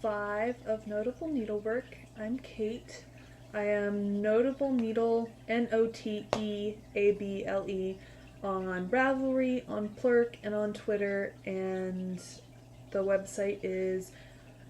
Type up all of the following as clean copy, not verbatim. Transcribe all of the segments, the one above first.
5 of Notable Needlework. I'm Kate. I am Notable Needle, Noteable, on Ravelry, on Plurk, and on Twitter, and the website is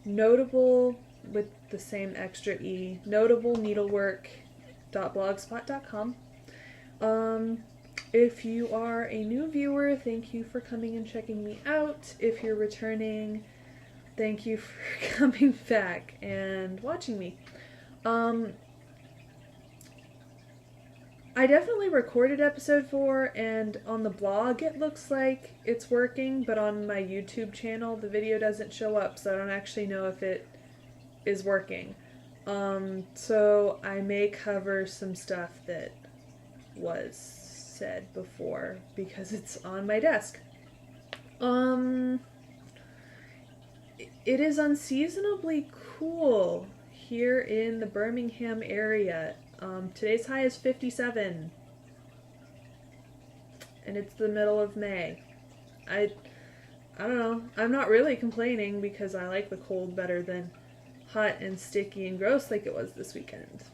notable with the same extra E, notableneedlework.blogspot.com. If you are a new viewer, thank you for coming and checking me out. If you're returning, thank you for coming back and watching me. I definitely recorded episode 4, and on the blog it looks like it's working, but on my YouTube channel the video doesn't show up, so I don't actually know if it is working. So I may cover some stuff that was said before because it's on my desk. It is unseasonably cool here in the Birmingham area. Today's high is 57, and it's the middle of May. I don't know. I'm not really complaining because I like the cold better than hot and sticky and gross like it was this weekend.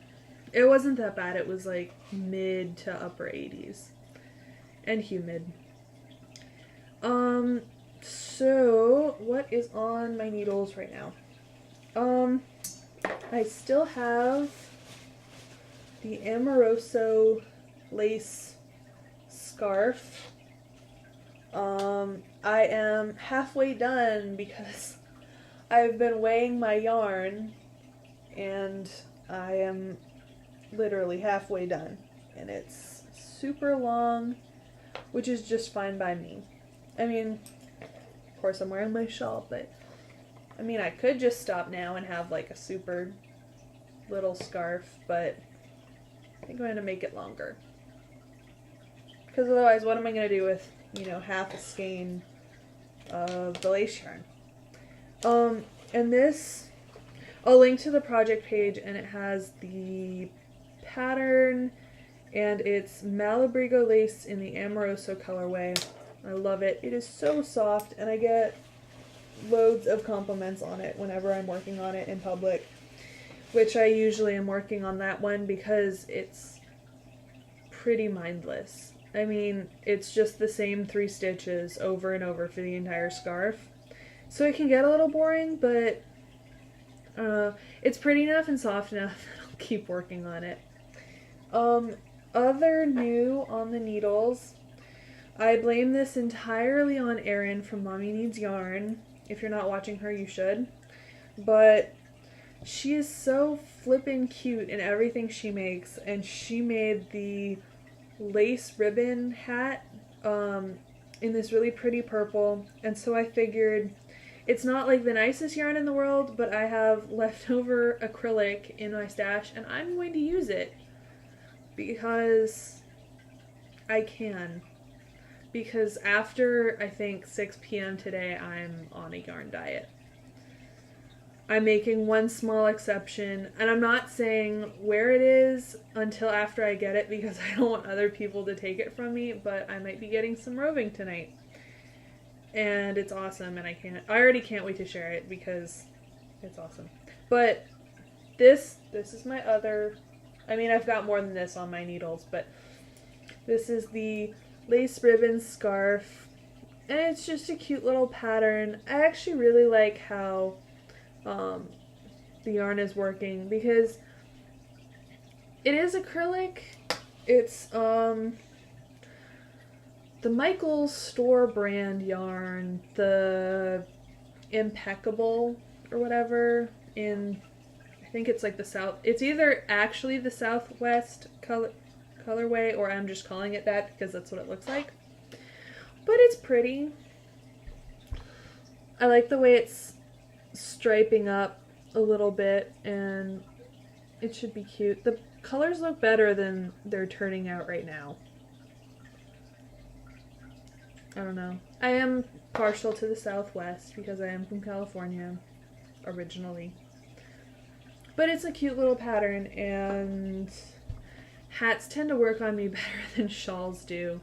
It wasn't that bad. It was like mid to upper 80s and humid. So what is on my needles right now? I still have the Amoroso lace scarf. I am halfway done because I've been weighing my yarn and I am literally halfway done, and it's super long, which is just fine by me. I mean, of course I'm wearing my shawl, but I mean, I could just stop now and have like a super little scarf, but I think I'm going to make it longer. Because otherwise, what am I going to do with, half a skein of the lace yarn? And this, I'll link to the project page, and it has the pattern, and it's Malabrigo lace in the Amoroso colorway. I love it. It is so soft, and I get loads of compliments on it whenever I'm working on it in public, which I usually am working on that one because it's pretty mindless. I mean, it's just the same 3 stitches over and over for the entire scarf. So it can get a little boring, but it's pretty enough and soft enough that I'll keep working on it. Other new on the needles, I blame this entirely on Erin from Mommy Needs Yarn. If you're not watching her, you should. But she is so flippin' cute in everything she makes, and she made the lace ribbon hat in this really pretty purple, and so I figured it's not like the nicest yarn in the world, but I have leftover acrylic in my stash, and I'm going to use it because I can. Because after, I think, 6 p.m. today, I'm on a yarn diet. I'm making one small exception, and I'm not saying where it is until after I get it because I don't want other people to take it from me, but I might be getting some roving tonight. And it's awesome, and I already can't wait to share it because it's awesome. But this is my other, I've got more than this on my needles, but this is the lace ribbon scarf, and it's just a cute little pattern. I actually really like how the yarn is working because it is acrylic. It's the Michaels store brand yarn, the Impeccable or whatever, I think it's like the South. It's either actually the Southwest colorway, or I'm just calling it that because that's what it looks like. But it's pretty. I like the way it's striping up a little bit, and it should be cute. The colors look better than they're turning out right now. I don't know. I am partial to the Southwest because I am from California originally. But it's a cute little pattern, and hats tend to work on me better than shawls do.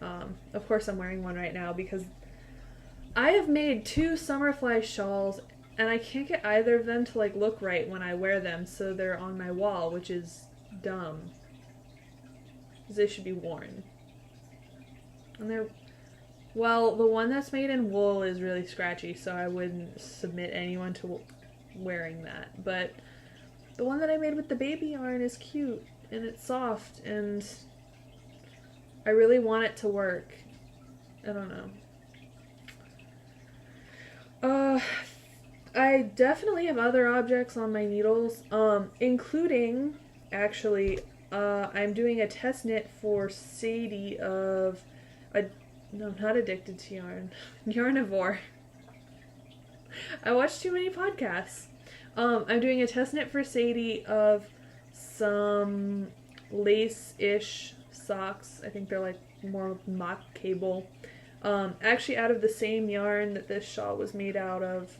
Of course I'm wearing one right now because I have made 2 Summerfly shawls and I can't get either of them to like look right when I wear them, so they're on my wall, which is dumb. Because they should be worn. And they're, well, the one that's made in wool is really scratchy, so I wouldn't submit anyone to wearing that. But the one that I made with the baby yarn is cute, and it's soft, and I really want it to work. I don't know. I definitely have other objects on my needles, including, actually, I'm doing a test knit for Sadie of, no, not Addicted to Yarn, Yarnivore. I watch too many podcasts. I'm doing a test knit for Sadie of some lace-ish socks. I think they're like more mock cable. Actually out of the same yarn that this shawl was made out of.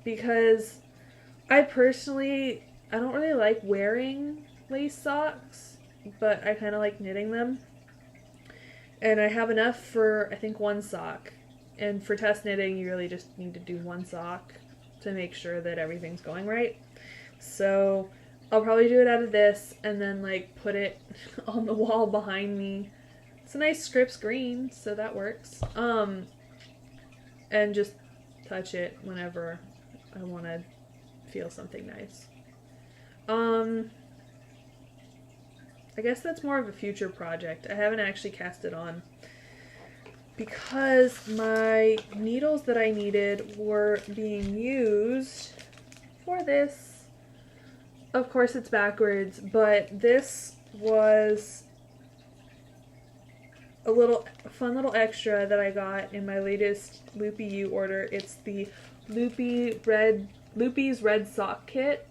Because I personally, I don't really like wearing lace socks, but I kind of like knitting them. And I have enough for, I think, one sock. And for test knitting, you really just need to do one sock to make sure that everything's going right. So I'll probably do it out of this and then like put it on the wall behind me. It's a nice Scripps green, so that works. And just touch it whenever I want to feel something nice. I guess that's more of a future project. I haven't actually cast it on because my needles that I needed were being used for this. Of course it's backwards, but this was a fun little extra that I got in my latest Loopy U order. It's the Loopy's Red Sock Kit,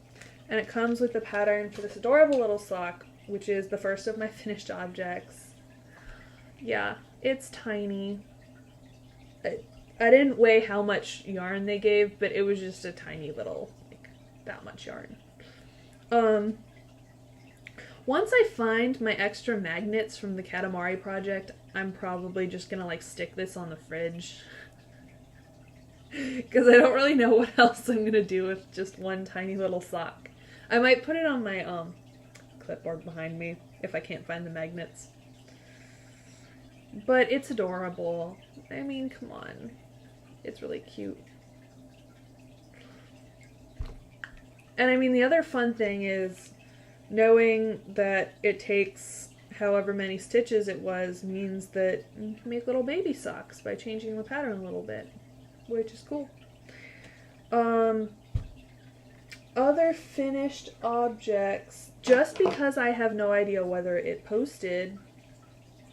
and it comes with the pattern for this adorable little sock, which is the first of my finished objects. Yeah, it's tiny. I didn't weigh how much yarn they gave, but it was just a tiny little, like, that much yarn. Once I find my extra magnets from the Katamari project, I'm probably just gonna like stick this on the fridge. Because I don't really know what else I'm gonna do with just one tiny little sock. I might put it on my clipboard behind me if I can't find the magnets. But it's adorable. I mean, come on. It's really cute. And I mean, the other fun thing is knowing that it takes however many stitches it was means that you can make little baby socks by changing the pattern a little bit, which is cool. Other finished objects, just because I have no idea whether it posted,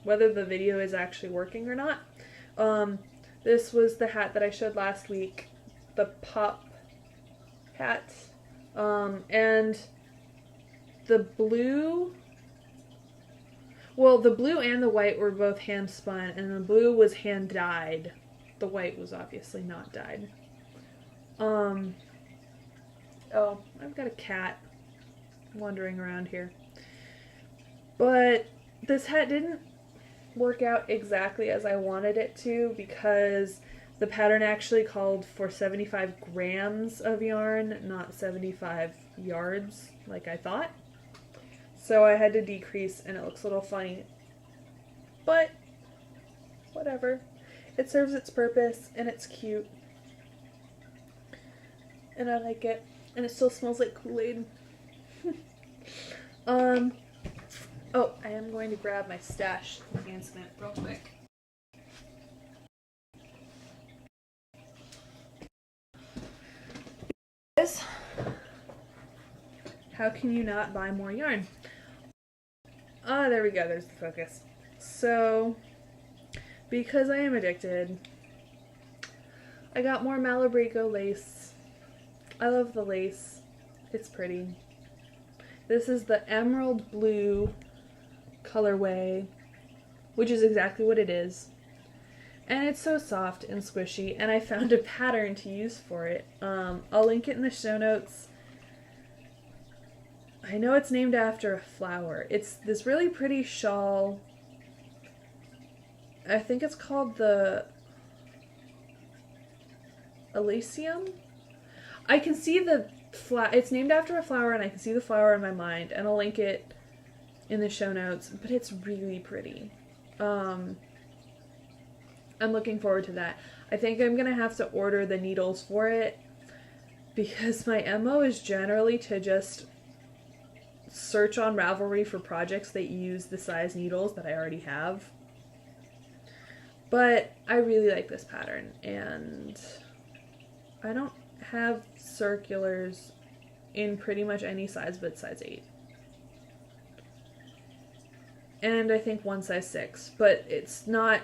whether the video is actually working or not. This was the hat that I showed last week, the pop hat, and the blue, well, the blue and the white were both hand spun, and the blue was hand dyed. The white was obviously not dyed. Oh, I've got a cat wandering around here. But this hat didn't work out exactly as I wanted it to because the pattern actually called for 75 grams of yarn, not 75 yards like I thought. So I had to decrease, and it looks a little funny. But whatever. It serves its purpose, and it's cute. And I like it. And it still smells like Kool-Aid. Oh, I am going to grab my stash enhancement real quick. How can you not buy more yarn? Ah, there we go. There's the focus. So, because I am addicted, I got more Malabrigo lace. I love the lace. It's pretty. This is the emerald blue colorway, which is exactly what it is. And it's so soft and squishy, and I found a pattern to use for it. I'll link it in the show notes. I know it's named after a flower. It's this really pretty shawl. I think it's called the Elysium. I can see the it's named after a flower, and I can see the flower in my mind, and I'll link it in the show notes, but it's really pretty. I'm looking forward to that. I think I'm gonna have to order the needles for it, because my MO is generally to just search on Ravelry for projects that use the size needles that I already have. But I really like this pattern, and I don't have circulars in pretty much any size but size 8. And I think one size 6, but it's not,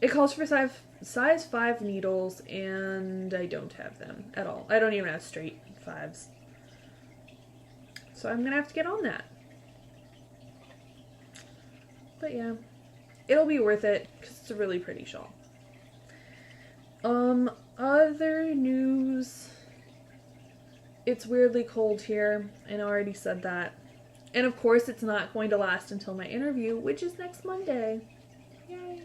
it calls for size 5 needles, and I don't have them at all. I don't even have straight 5s. So I'm gonna have to get on that. But yeah, it'll be worth it because it's a really pretty shawl. Other news. It's weirdly cold here, and I already said that. And of course it's not going to last until my interview, which is next Monday. Yay.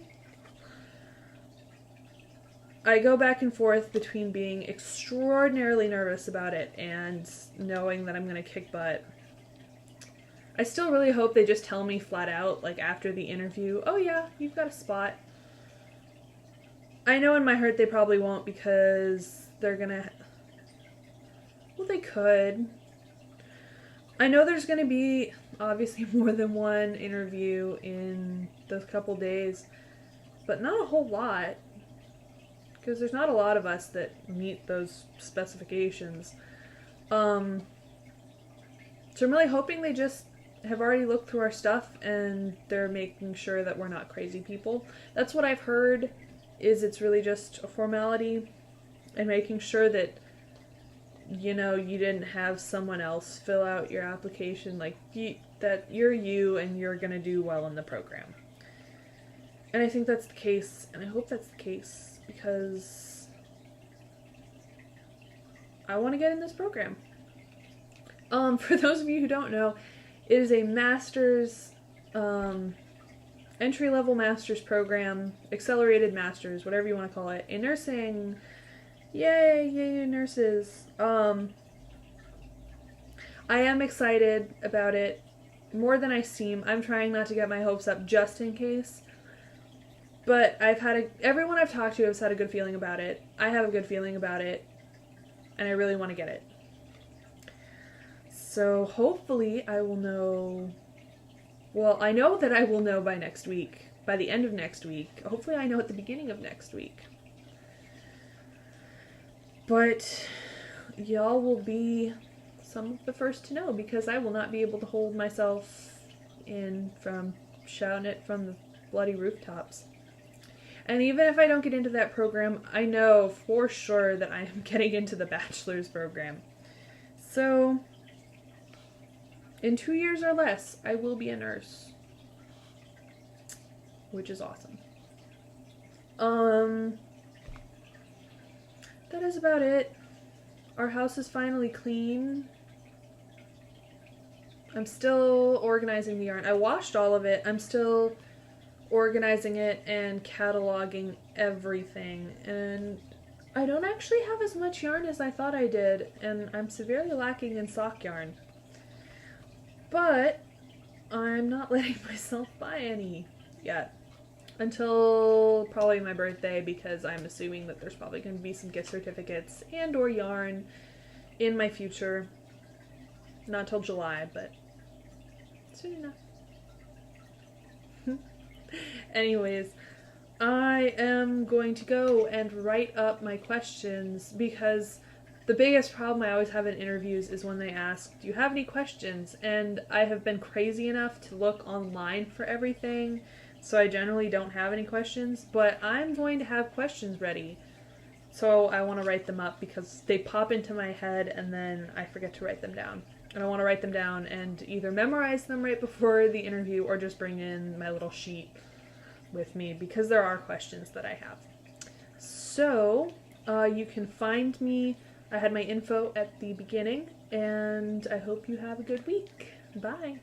I go back and forth between being extraordinarily nervous about it and knowing that I'm going to kick butt. I still really hope they just tell me flat out, like after the interview, oh yeah, you've got a spot. I know in my heart they probably won't, because they're going to... Well, they could. I know there's going to be obviously more than one interview in those couple days, but not a whole lot, because there's not a lot of us that meet those specifications. So I'm really hoping they just have already looked through our stuff and they're making sure that we're not crazy people. That's what I've heard, is it's really just a formality and making sure that, you know, you didn't have someone else fill out your application, like that you're you and you're gonna do well in the program. And I think that's the case, and I hope that's the case, because I want to get in this program. For those of you who don't know, it is a master's, entry-level master's program, accelerated master's, whatever you want to call it, in nursing. Yay, yay, nurses. I am excited about it, more than I seem. I'm trying not to get my hopes up just in case. But everyone I've talked to has had a good feeling about it. I have a good feeling about it, and I really want to get it. So hopefully I will know, well, I know that I will know by next week, by the end of next week. Hopefully I know at the beginning of next week. But y'all will be some of the first to know, because I will not be able to hold myself in from shouting it from the bloody rooftops. And even if I don't get into that program, I know for sure that I am getting into the bachelor's program. So, in 2 years or less, I will be a nurse. Which is awesome. That is about it. Our house is finally clean. I'm still organizing the yarn. I washed all of it. I'm still organizing it and cataloging everything, and I don't actually have as much yarn as I thought I did, and I'm severely lacking in sock yarn, but I'm not letting myself buy any yet until probably my birthday, because I'm assuming that there's probably going to be some gift certificates and or yarn in my future. Not till July, but soon enough. Anyways, I am going to go and write up my questions, because the biggest problem I always have in interviews is when they ask, do you have any questions? And I have been crazy enough to look online for everything, so I generally don't have any questions, but I'm going to have questions ready. So I want to write them up, because they pop into my head and then I forget to write them down. And I want to write them down and either memorize them right before the interview or just bring in my little sheet with me, because there are questions that I have. So, you can find me. I had my info at the beginning, and I hope you have a good week. Bye.